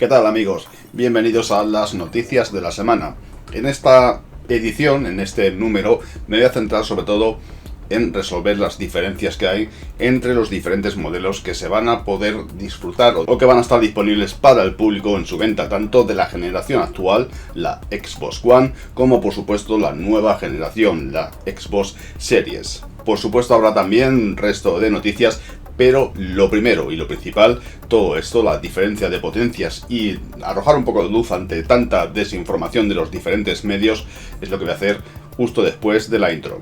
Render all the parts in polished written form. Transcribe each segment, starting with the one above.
¿Qué tal, amigos? Bienvenidos a las noticias de la semana. En esta edición, en este número, me voy a centrar sobre todo en resolver las diferencias que hay entre los diferentes modelos que se van a poder disfrutar o que van a estar disponibles para el público en su venta, tanto de la generación actual, la Xbox One, como por supuesto la nueva generación, la Xbox Series. Por supuesto habrá también resto de noticias, pero lo primero y lo principal, todo esto, la diferencia de potencias y arrojar un poco de luz ante tanta desinformación de los diferentes medios, es lo que voy a hacer justo después de la intro.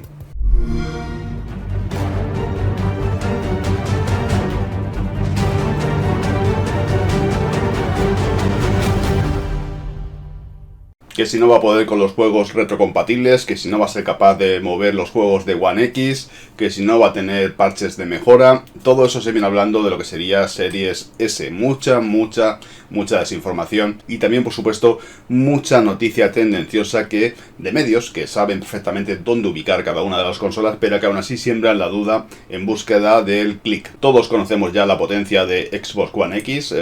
Que si no va a poder con los juegos retrocompatibles, que si no va a ser capaz de mover los juegos de One X, que si no va a tener parches de mejora. Todo eso se viene hablando de lo que sería Series S. Mucha desinformación y también, por supuesto, mucha noticia tendenciosa de medios que saben perfectamente dónde ubicar cada una de las consolas, pero que aún así siembran la duda en búsqueda del clic. Todos conocemos ya la potencia de Xbox One X,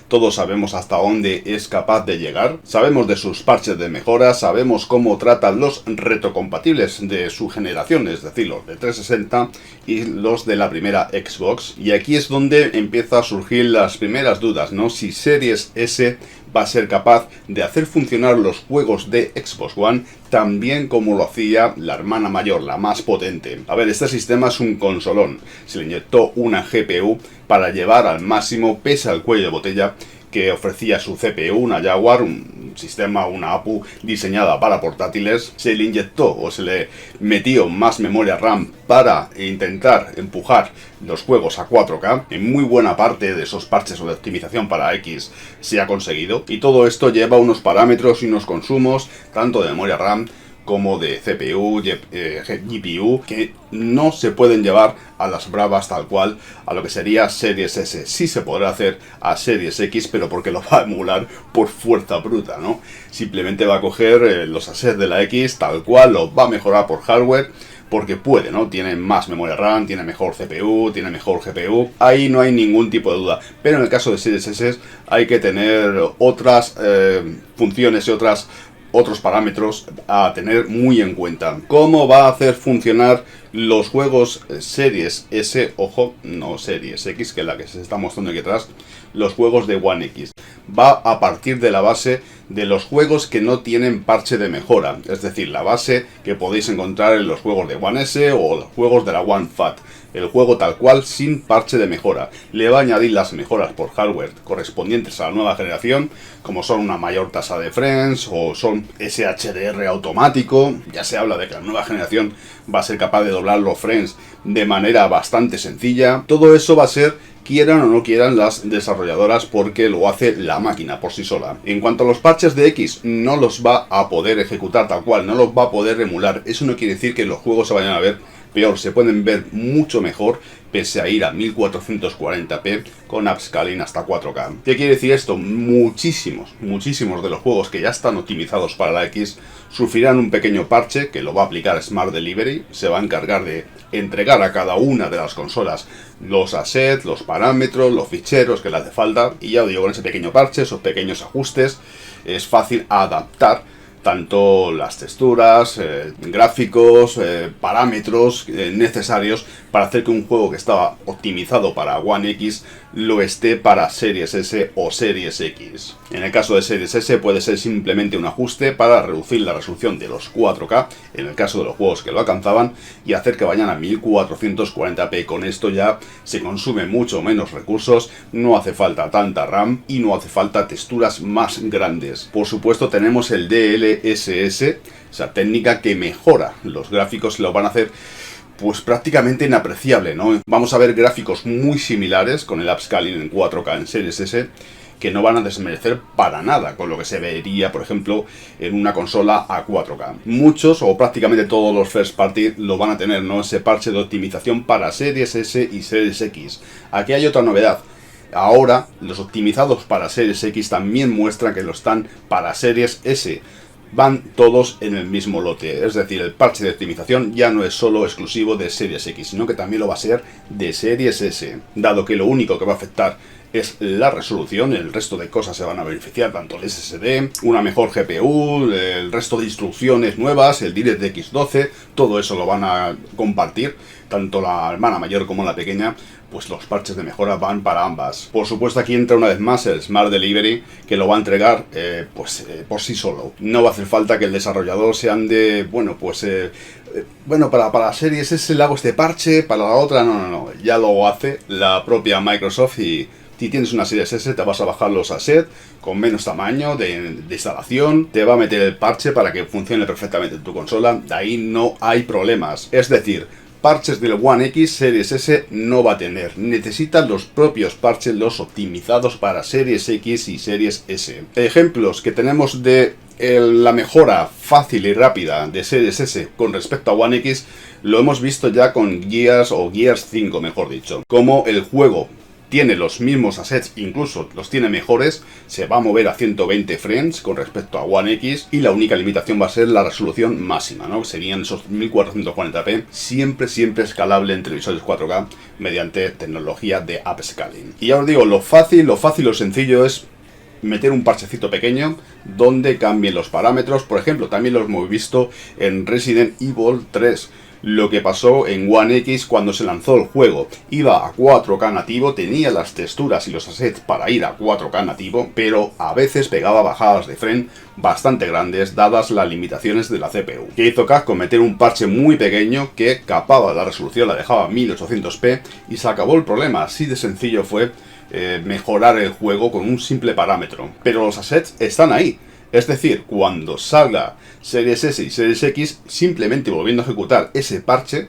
todos sabemos hasta dónde es capaz de llegar, sabemos de sus parches de mejora, sabemos cómo tratan los retrocompatibles de su generación, es decir, los de 360 y los de la primera Xbox. Y aquí es donde empieza a surgir las primeras dudas, ¿no? Si Series S va a ser capaz de hacer funcionar los juegos de Xbox One tan bien como lo hacía la hermana mayor, la más potente. A ver, este sistema es un consolón. Se le inyectó una GPU para llevar al máximo, pese al cuello de botella que ofrecía su CPU, una Jaguar, un sistema, una APU diseñada para portátiles. Se le inyectó o se le metió más memoria RAM para intentar empujar los juegos a 4K. En muy buena parte de esos parches o de optimización para X se ha conseguido. Y todo esto lleva unos parámetros y unos consumos, tanto de memoria RAM como de CPU, GPU, que no se pueden llevar a las bravas tal cual a lo que sería Series S. Sí se podrá hacer a Series X, pero porque lo va a emular por fuerza bruta, ¿no? Simplemente va a coger los assets de la X tal cual, los va a mejorar por hardware, porque puede, ¿no? Tiene más memoria RAM, tiene mejor CPU, tiene mejor GPU, ahí no hay ningún tipo de duda. Pero en el caso de Series S hay que tener otras funciones y otros parámetros a tener muy en cuenta. ¿Cómo va a hacer funcionar los juegos Series S? Ojo, no Series X, que es la que se está mostrando aquí atrás. Los juegos de One X. Va a partir de la base de los juegos que no tienen parche de mejora. Es decir, la base que podéis encontrar en los juegos de One S o los juegos de la One Fat. El juego tal cual sin parche de mejora. Le va a añadir las mejoras por hardware correspondientes a la nueva generación, como son una mayor tasa de frames o son SHDR automático. Ya se habla de que la nueva generación va a ser capaz de doblar los frames de manera bastante sencilla. Todo eso va a ser, quieran o no quieran las desarrolladoras, porque lo hace la máquina por sí sola. En cuanto a los parches de X, no los va a poder ejecutar tal cual, no los va a poder emular. Eso no quiere decir que los juegos se vayan a ver peor, se pueden ver mucho mejor pese a ir a 1440p con upscaling hasta 4K. ¿Qué quiere decir esto? Muchísimos de los juegos que ya están optimizados para la X sufrirán un pequeño parche que lo va a aplicar Smart Delivery. Se va a encargar de entregar a cada una de las consolas los assets, los parámetros, los ficheros que le hace falta, y ya os digo, con ese pequeño parche, esos pequeños ajustes, es fácil adaptar tanto las texturas, gráficos, parámetros necesarios para hacer que un juego que estaba optimizado para One X lo esté para Series S o Series X. En el caso de Series S puede ser simplemente un ajuste para reducir la resolución de los 4K, en el caso de los juegos que lo alcanzaban, y hacer que vayan a 1440p. Con esto ya se consume mucho menos recursos, no hace falta tanta RAM y no hace falta texturas más grandes. Por supuesto tenemos el DLSS, esa técnica que mejora los gráficos, lo van a hacer pues prácticamente inapreciable, ¿no? Vamos a ver gráficos muy similares con el upscaling en 4K en Series S, que no van a desmerecer para nada con lo que se vería, por ejemplo, en una consola a 4K. Muchos o prácticamente todos los first party lo van a tener, ¿no? Ese parche de optimización para Series S y Series X. Aquí hay otra novedad. Ahora, los optimizados para Series X también muestran que lo están para Series S. Van todos en el mismo lote, es decir, el parche de optimización ya no es solo exclusivo de Series X, sino que también lo va a ser de Series S, dado que lo único que va a afectar es la resolución. El resto de cosas se van a beneficiar, tanto el SSD, una mejor GPU, el resto de instrucciones nuevas, el DirectX 12, todo eso lo van a compartir, tanto la hermana mayor como la pequeña. Pues los parches de mejora van para ambas. Por supuesto, aquí entra una vez más el Smart Delivery, que lo va a entregar por sí solo. No va a hacer falta que el desarrollador se ande, bueno, para la Series S le hago este parche, para la otra no, ya lo hace la propia Microsoft. Y si tienes una Series S te vas a bajar los assets con menos tamaño de instalación, te va a meter el parche para que funcione perfectamente en tu consola, de ahí no hay problemas. Es decir, parches del One X, Series S no va a tener. Necesitan los propios parches, los optimizados para Series X y Series S. Ejemplos que tenemos de la mejora fácil y rápida de Series S con respecto a One X, lo hemos visto ya con Gears 5, mejor dicho. Como el juego tiene los mismos assets, incluso los tiene mejores, se va a mover a 120 frames con respecto a One X, y la única limitación va a ser la resolución máxima, ¿no? Serían esos 1440p, siempre escalable en televisores 4K mediante tecnología de upscaling. Y ya os digo, lo fácil, lo sencillo es meter un parchecito pequeño donde cambien los parámetros. Por ejemplo, también lo hemos visto en Resident Evil 3. Lo que pasó en One X cuando se lanzó el juego. Iba a 4K nativo, tenía las texturas y los assets para ir a 4K nativo, pero a veces pegaba bajadas de frame bastante grandes dadas las limitaciones de la CPU. ¿Qué hizo Capcom? Meter un parche muy pequeño que capaba la resolución, la dejaba a 1800p y se acabó el problema. Así de sencillo fue mejorar el juego con un simple parámetro. Pero los assets están ahí. Es decir, cuando salga Series S y Series X, simplemente volviendo a ejecutar ese parche,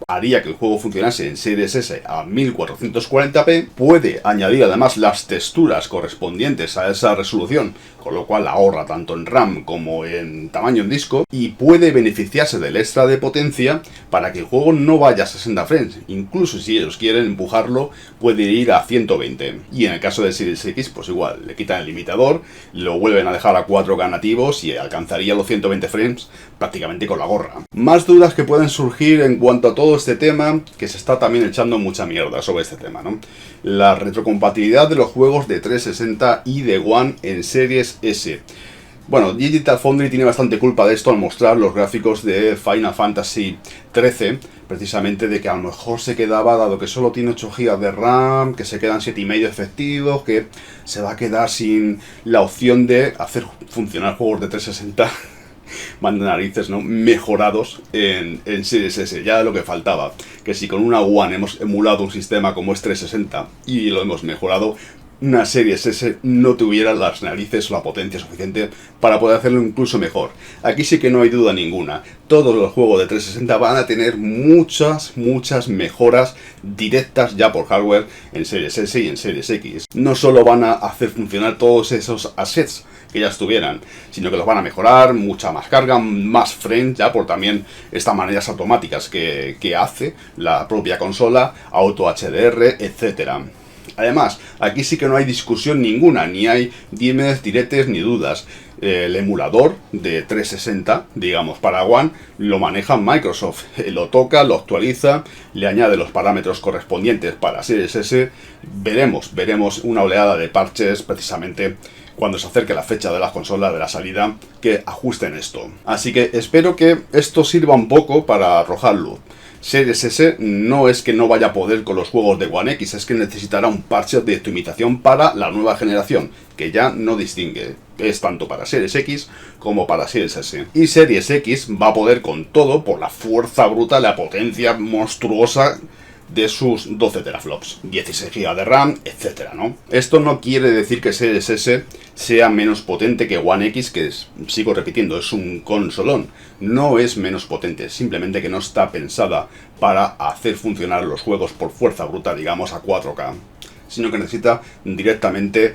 haría que el juego funcionase en Series S a 1440p, puede añadir además las texturas correspondientes a esa resolución, con lo cual ahorra tanto en RAM como en tamaño en disco, y puede beneficiarse del extra de potencia para que el juego no vaya a 60 frames, incluso si ellos quieren empujarlo puede ir a 120, y en el caso de Series X pues igual, le quitan el limitador, lo vuelven a dejar a 4K nativos y alcanzaría los 120 frames prácticamente con la gorra. Más dudas que pueden surgir en cuanto a todo este tema, que se está también echando mucha mierda sobre este tema, ¿no? La retrocompatibilidad de los juegos de 360 y de One en Series S. Bueno, Digital Foundry tiene bastante culpa de esto al mostrar los gráficos de Final Fantasy XIII, precisamente de que a lo mejor se quedaba, dado que solo tiene 8 GB de RAM, que se quedan 7,5 efectivos, que se va a quedar sin la opción de hacer funcionar juegos de 360 manda narices, ¿no? Mejorados en Series S, ya lo que faltaba, que si con una One hemos emulado un sistema como es 360 y lo hemos mejorado, una Series S no tuviera las narices o la potencia suficiente para poder hacerlo incluso mejor. Aquí sí que no hay duda ninguna, todos los juegos de 360 van a tener muchas mejoras directas ya por hardware en Series S y en Series X. No solo van a hacer funcionar todos esos assets que ya estuvieran, sino que los van a mejorar, mucha más carga, más frames, ya por también estas maneras automáticas que hace la propia consola, auto HDR, etcétera. Además, aquí sí que no hay discusión ninguna, ni hay dimes, diretes, ni dudas. El emulador de 360, digamos, para One, lo maneja Microsoft. Lo toca, lo actualiza, le añade los parámetros correspondientes para Series S. Veremos una oleada de parches precisamente cuando se acerque la fecha de la consola de la salida que ajusten esto. Así que espero que esto sirva un poco para arrojar luz. Series S no es que no vaya a poder con los juegos de One X, es que necesitará un parche de optimización para la nueva generación, que ya no distingue, es tanto para Series X como para Series S. Y Series X va a poder con todo por la fuerza bruta, la potencia monstruosa de sus 12 teraflops, 16 GB de RAM, etcétera, ¿no? Esto no quiere decir que Series S sea menos potente que One X, que sigo repitiendo, es un consolón. No es menos potente, simplemente que no está pensada para hacer funcionar los juegos por fuerza bruta, digamos, a 4K. Sino que necesita directamente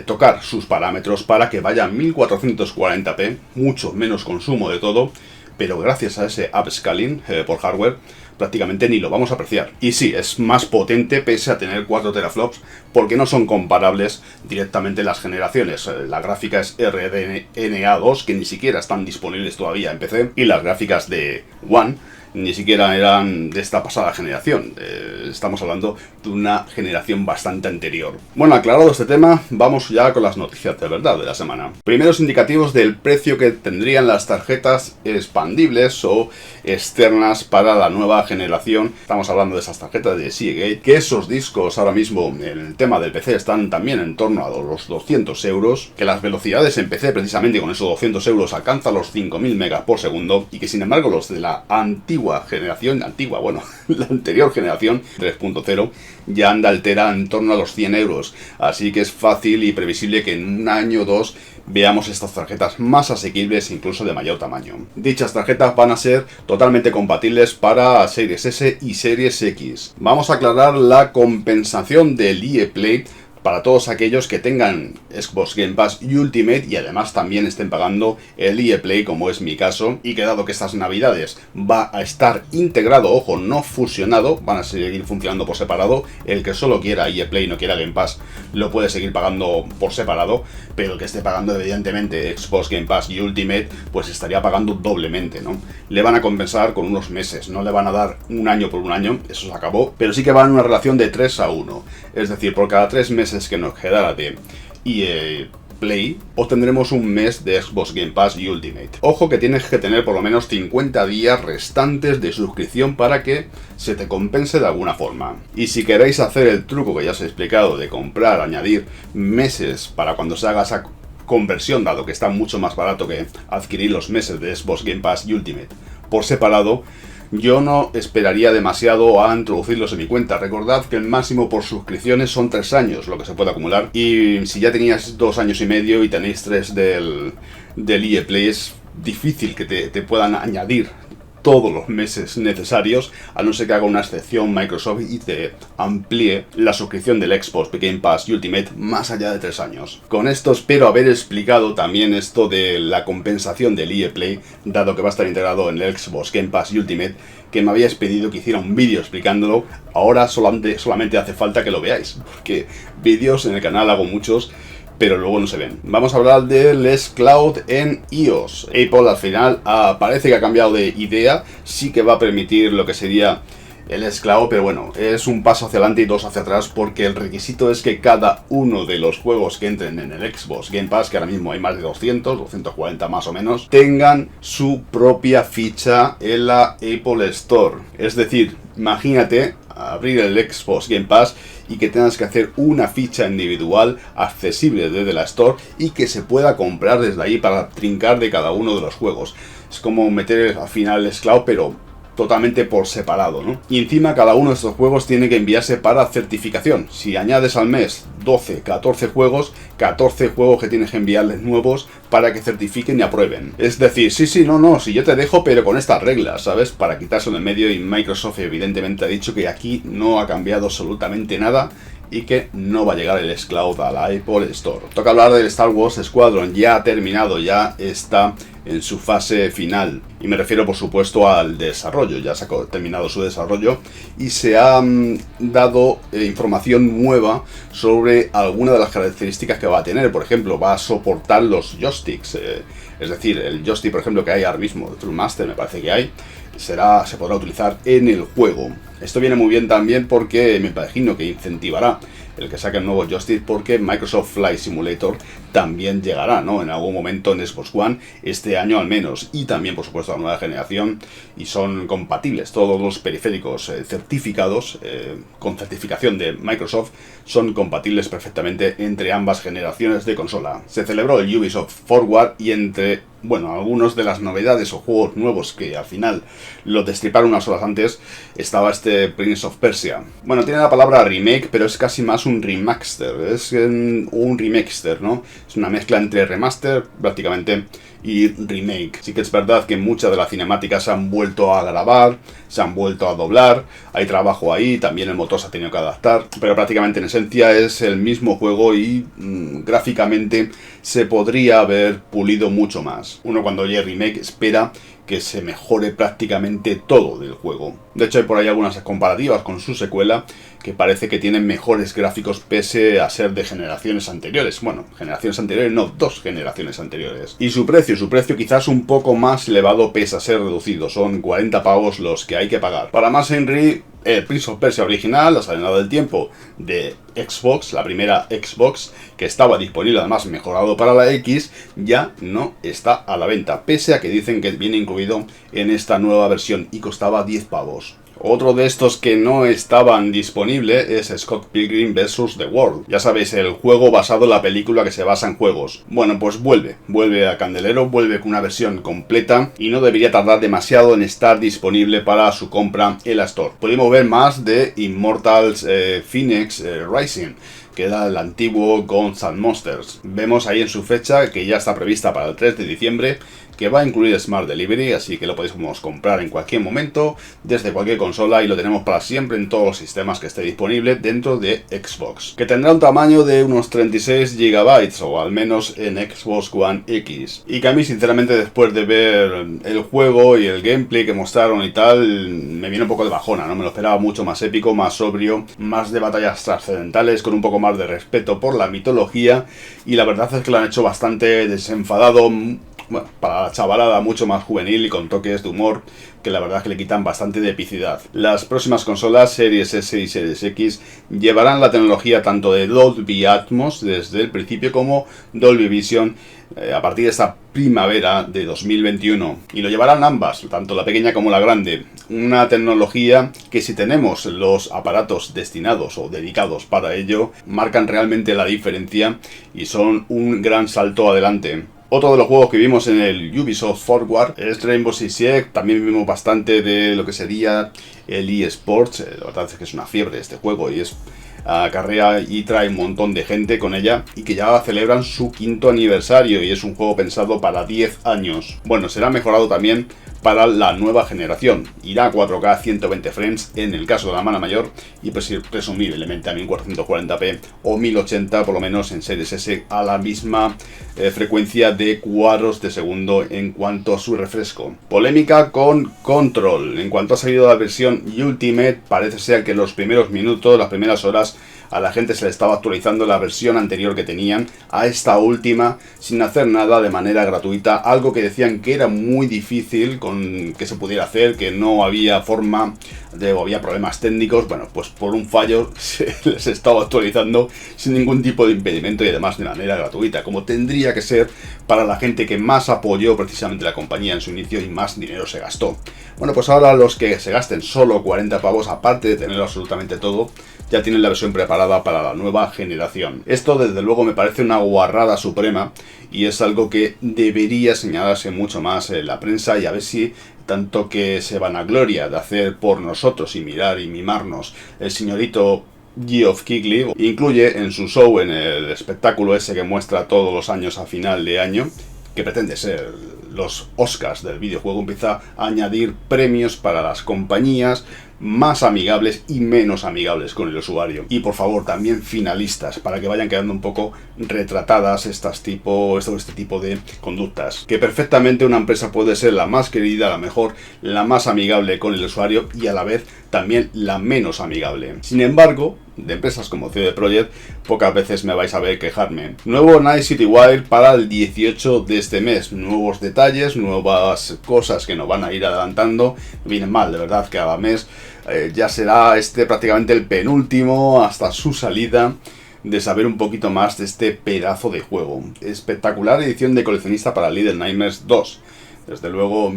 tocar sus parámetros para que vaya a 1440p, mucho menos consumo de todo, pero gracias a ese upscaling por hardware, prácticamente ni lo vamos a apreciar. Y sí, es más potente pese a tener 4 teraflops, porque no son comparables directamente las generaciones. La gráfica es RDNA 2, que ni siquiera están disponibles todavía en PC, y las gráficas de One ni siquiera eran de esta pasada generación. Estamos hablando de una generación bastante anterior. Bueno, aclarado este tema, vamos ya con las noticias de verdad de la semana. Primeros indicativos del precio que tendrían las tarjetas expandibles o externas para la nueva generación. Estamos hablando de esas tarjetas de Seagate, que esos discos ahora mismo en el tema del PC están también en torno a los 200 euros, que las velocidades en PC precisamente con esos 200 euros alcanzan los 5000 megas por segundo, y que sin embargo los de la antigua generación, la anterior generación 3.0 ya anda altera en torno a los 100 euros, así que es fácil y previsible que en un año o dos veamos estas tarjetas más asequibles, incluso de mayor tamaño. Dichas tarjetas van a ser totalmente compatibles para Series S y Series X. Vamos a aclarar la compensación del EA Play para todos aquellos que tengan Xbox Game Pass y Ultimate y además también estén pagando el EA Play, como es mi caso, y que dado que estas navidades va a estar integrado, ojo, no fusionado, van a seguir funcionando por separado. El que solo quiera EA Play y no quiera Game Pass lo puede seguir pagando por separado, pero el que esté pagando evidentemente Xbox Game Pass y Ultimate pues estaría pagando doblemente, ¿no? Le van a compensar con unos meses, no le van a dar un año por un año, eso se acabó, pero sí que va en una relación de 3-1, es decir, por cada 3 meses que nos quedara de EA Play, obtendremos un mes de Xbox Game Pass y Ultimate. Ojo que tienes que tener por lo menos 50 días restantes de suscripción para que se te compense de alguna forma. Y si queréis hacer el truco que ya os he explicado de comprar, añadir meses para cuando se haga esa conversión, dado que está mucho más barato que adquirir los meses de Xbox Game Pass y Ultimate por separado, yo no esperaría demasiado a introducirlos en mi cuenta. Recordad que el máximo por suscripciones son 3 años lo que se puede acumular. Y si ya tenías 2 años y medio y tenéis 3 del EA Play, es difícil que te puedan añadir todos los meses necesarios, a no ser que haga una excepción Microsoft y te amplíe la suscripción del Xbox Game Pass y Ultimate más allá de 3 años. Con esto espero haber explicado también esto de la compensación del EA Play, dado que va a estar integrado en el Xbox Game Pass y Ultimate, que me habíais pedido que hiciera un vídeo explicándolo. Ahora solamente hace falta que lo veáis, porque vídeos en el canal hago muchos, pero luego no se ven. Vamos a hablar del xCloud en iOS. Apple al final parece que ha cambiado de idea, sí que va a permitir lo que sería el xCloud, pero bueno, es un paso hacia adelante y 2 hacia atrás, porque el requisito es que cada uno de los juegos que entren en el Xbox Game Pass, que ahora mismo hay más de 240 más o menos, tengan su propia ficha en la Apple Store. Es decir, imagínate abrir el Xbox Game Pass y que tengas que hacer una ficha individual accesible desde la Store y que se pueda comprar desde ahí para trincar de cada uno de los juegos. Es como meter al final el xCloud, pero totalmente por separado, ¿no? Y encima cada uno de estos juegos tiene que enviarse para certificación. Si añades al mes 12, 14 juegos que tienes que enviarles nuevos para que certifiquen y aprueben. Es decir, sí, si yo te dejo, pero con estas reglas, ¿sabes? Para quitarse del medio, y Microsoft evidentemente ha dicho que aquí no ha cambiado absolutamente nada y que no va a llegar el xCloud a la Apple Store. Toca hablar del Star Wars Squadron, ya ha terminado, ya está en su fase final, y me refiero por supuesto al desarrollo. Ya se ha terminado su desarrollo y se ha dado información nueva sobre algunas de las características que va a tener. Por ejemplo, va a soportar los joysticks, es decir, el joystick por ejemplo que hay ahora mismo de True me parece que hay, se podrá utilizar en el juego. Esto viene muy bien también porque me imagino que incentivará el que saque el nuevo joystick, porque Microsoft Flight Simulator también llegará, ¿no?, en algún momento en Xbox One, este año al menos, y también por supuesto la nueva generación, y son compatibles. Todos los periféricos certificados, con certificación de Microsoft, son compatibles perfectamente entre ambas generaciones de consola. Se celebró el Ubisoft Forward y entre, algunas de las novedades o juegos nuevos que al final lo destriparon unas horas antes, estaba este Prince of Persia. Bueno, tiene la palabra remake, pero es casi más un remaster, es un remixter, ¿no? Es una mezcla entre remaster, prácticamente, y remake. Sí que es verdad que muchas de las cinemáticas se han vuelto a grabar, se han vuelto a doblar, hay trabajo ahí, también el motor se ha tenido que adaptar, pero prácticamente en esencia es el mismo juego y gráficamente se podría haber pulido mucho más. Uno cuando oye remake espera que se mejore prácticamente todo del juego. De hecho hay por ahí algunas comparativas con su secuela que parece que tienen mejores gráficos pese a ser de generaciones anteriores. Bueno, generaciones anteriores no, 2 generaciones anteriores. Y su precio quizás un poco más elevado pese a ser reducido. Son 40 pavos los que hay que pagar. Para más Henry, el Prince of Persia original, La Asesinada del Tiempo de Xbox, la primera Xbox, que estaba disponible además mejorado para la X, ya no está a la venta, pese a que dicen que viene incluido en esta nueva versión y costaba 10 pavos. Otro de estos que no estaban disponibles es Scott Pilgrim vs. The World. Ya sabéis, el juego basado en la película que se basa en juegos. Bueno, pues vuelve a Candelero, vuelve con una versión completa y no debería tardar demasiado en estar disponible para su compra en la Store. Podemos ver más de Immortals Phoenix Rising, que era el antiguo Gods and Monsters. Vemos ahí en su fecha que ya está prevista para el 3 de diciembre, que va a incluir Smart Delivery, así que lo podemos comprar en cualquier momento, desde cualquier consola, y lo tenemos para siempre en todos los sistemas que esté disponible dentro de Xbox. Que tendrá un tamaño de unos 36 GB, o al menos en Xbox One X. Y que a mí, sinceramente, después de ver el juego y el gameplay que mostraron y tal, me viene un poco de bajona, ¿no? Me lo esperaba mucho más épico, más sobrio, más de batallas trascendentales, con un poco más de respeto por la mitología, y la verdad es que lo han hecho bastante desenfadado. Bueno, para la chavalada mucho más juvenil y con toques de humor que la verdad es que le quitan bastante de epicidad. Las próximas consolas, Series S y Series X, llevarán la tecnología tanto de Dolby Atmos desde el principio como Dolby Vision a partir de esta primavera de 2021. Y lo llevarán ambas, tanto la pequeña como la grande. Una tecnología que, si tenemos los aparatos destinados o dedicados para ello, marcan realmente la diferencia y son un gran salto adelante. Otro de los juegos que vimos en el Ubisoft Forward es Rainbow Six Siege. También vimos bastante de lo que sería el eSports. La verdad es que es una fiebre este juego y es acarrea y trae un montón de gente con ella, y que ya celebran su 5º aniversario, y es un juego pensado para 10 años. Bueno, será mejorado también para la nueva generación. Irá a 4K 120 frames en el caso de la mano mayor, y presumiblemente a 1440p o 1080 por lo menos en Series S, a la misma frecuencia de cuadros de segundo en cuanto a su refresco. Polémica con Control. En cuanto ha salido la versión Ultimate, parece ser que los primeros minutos, las primeras horas, a la gente se le estaba actualizando la versión anterior que tenían a esta última sin hacer nada, de manera gratuita, algo que decían que era muy difícil que se pudiera hacer, que no había forma o había problemas técnicos. Bueno, pues por un fallo se les estaba actualizando sin ningún tipo de impedimento, y además de manera gratuita, como tendría que ser para la gente que más apoyó precisamente la compañía en su inicio y más dinero se gastó. Bueno, pues ahora los que se gasten solo 40 pavos, aparte de tener absolutamente todo, ya tienen la versión preparada para la nueva generación. Esto desde luego me parece una guarrada suprema, y es algo que debería señalarse mucho más en la prensa, y a ver si, tanto que se vanagloria de hacer por nosotros y mirar y mimarnos el señorito Geoff Keighley, incluye en su show, en el espectáculo ese que muestra todos los años a final de año, que pretende ser los Oscars del videojuego, empieza a añadir premios para las compañías más amigables y menos amigables con el usuario. Y por favor, también finalistas, para que vayan quedando un poco retratadas este tipo de conductas. Que perfectamente una empresa puede ser la más querida, la mejor, la más amigable con el usuario, y a la vez también la menos amigable. Sin embargo, de empresas como CD Projekt pocas veces me vais a ver quejarme. Nuevo Night City Wire para el 18 de este mes. Nuevos detalles, nuevas cosas que nos van a ir adelantando. Vienen mal, de verdad, cada mes. Ya será prácticamente el penúltimo hasta su salida, de saber un poquito más de este pedazo de juego. Espectacular edición de coleccionista para Little Nightmares 2. Desde luego,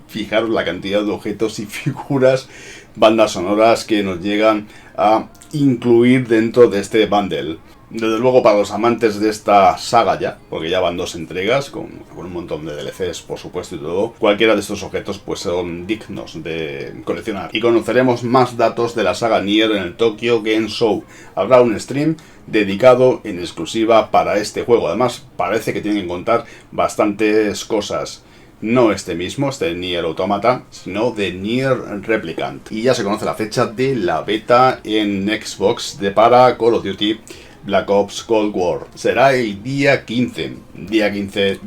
fijaros la cantidad de objetos y figuras, bandas sonoras que nos llegan a incluir dentro de este bundle. Desde luego, para los amantes de esta saga ya, porque ya van 2 entregas, con un montón de DLCs, por supuesto, y todo, cualquiera de estos objetos pues son dignos de coleccionar. Y conoceremos más datos de la saga Nier en el Tokyo Game Show. Habrá un stream dedicado en exclusiva para este juego. Además, parece que tienen que contar bastantes cosas. No este Nier Automata, sino de Nier Replicant. Y ya se conoce la fecha de la beta en Xbox para Call of Duty Black Ops Cold War. Será el día 15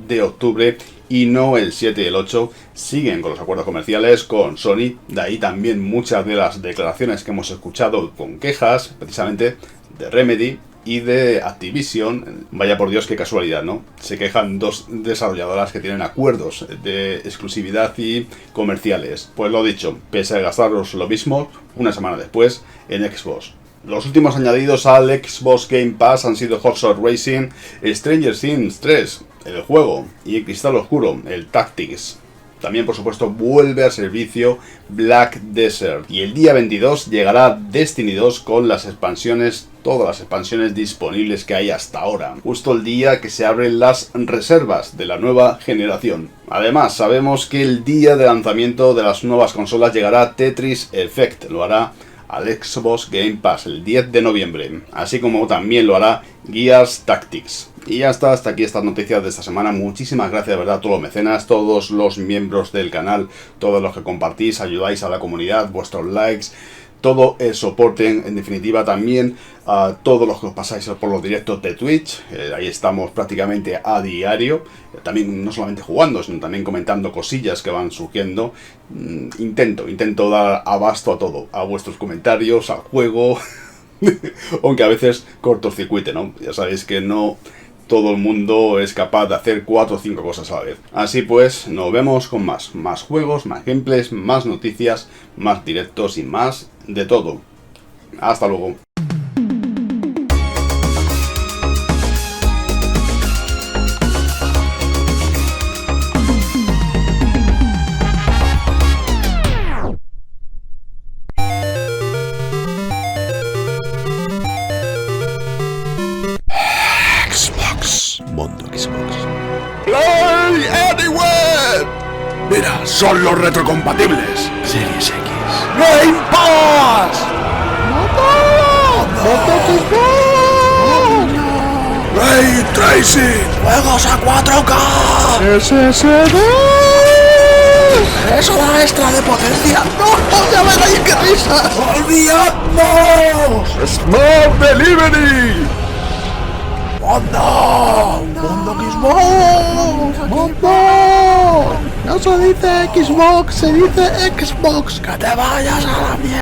de octubre y no el 7 y el 8. Siguen con los acuerdos comerciales con Sony, de ahí también muchas de las declaraciones que hemos escuchado con quejas, precisamente de Remedy y de Activision. Vaya por Dios, qué casualidad, ¿no? Se quejan dos desarrolladoras que tienen acuerdos de exclusividad y comerciales. Pues lo dicho, pese a gastaros lo mismo, una semana después, en Xbox. Los últimos añadidos al Xbox Game Pass han sido Hot Shot Racing, Stranger Things 3, el juego, y Cristal Oscuro, el Tactics. También, por supuesto, vuelve al servicio Black Desert. Y el día 22 llegará Destiny 2 con las expansiones, todas las expansiones disponibles que hay hasta ahora. Justo el día que se abren las reservas de la nueva generación. Además, sabemos que el día de lanzamiento de las nuevas consolas llegará Tetris Effect. Lo hará al Xbox Game Pass el 10 de noviembre. Así como también lo hará Gears Tactics. Y ya está, hasta aquí estas noticias de esta semana. Muchísimas gracias de verdad a todos los mecenas, todos los miembros del canal, todos los que compartís, ayudáis a la comunidad, vuestros likes, todo el soporte, en definitiva también a todos los que os pasáis por los directos de Twitch. Ahí estamos prácticamente a diario, también no solamente jugando, sino también comentando cosillas que van surgiendo. Intento dar abasto a todo, a vuestros comentarios, al juego, aunque a veces cortocircuite, ¿no? Ya sabéis que no todo el mundo es capaz de hacer 4 o 5 cosas a la vez. Así pues, nos vemos con más juegos, más gameplays, más noticias, más directos y más de todo. Hasta luego. Mundo Xbox. Play Anywhere. Mira, son los retrocompatibles. Series X. Game Pass. Ray Tracing. Juegos a 4K. SSD. Eso da extra de potencia. ¡No! ¡Ya ven ahí qué risas! ¡Olvidadnos! ¡Smart Delivery! ¡Mundo! ¡Mundo Xbox! ¡Mundo! No se dice Xbox, se dice Xbox. ¡Que te vayas a la mierda!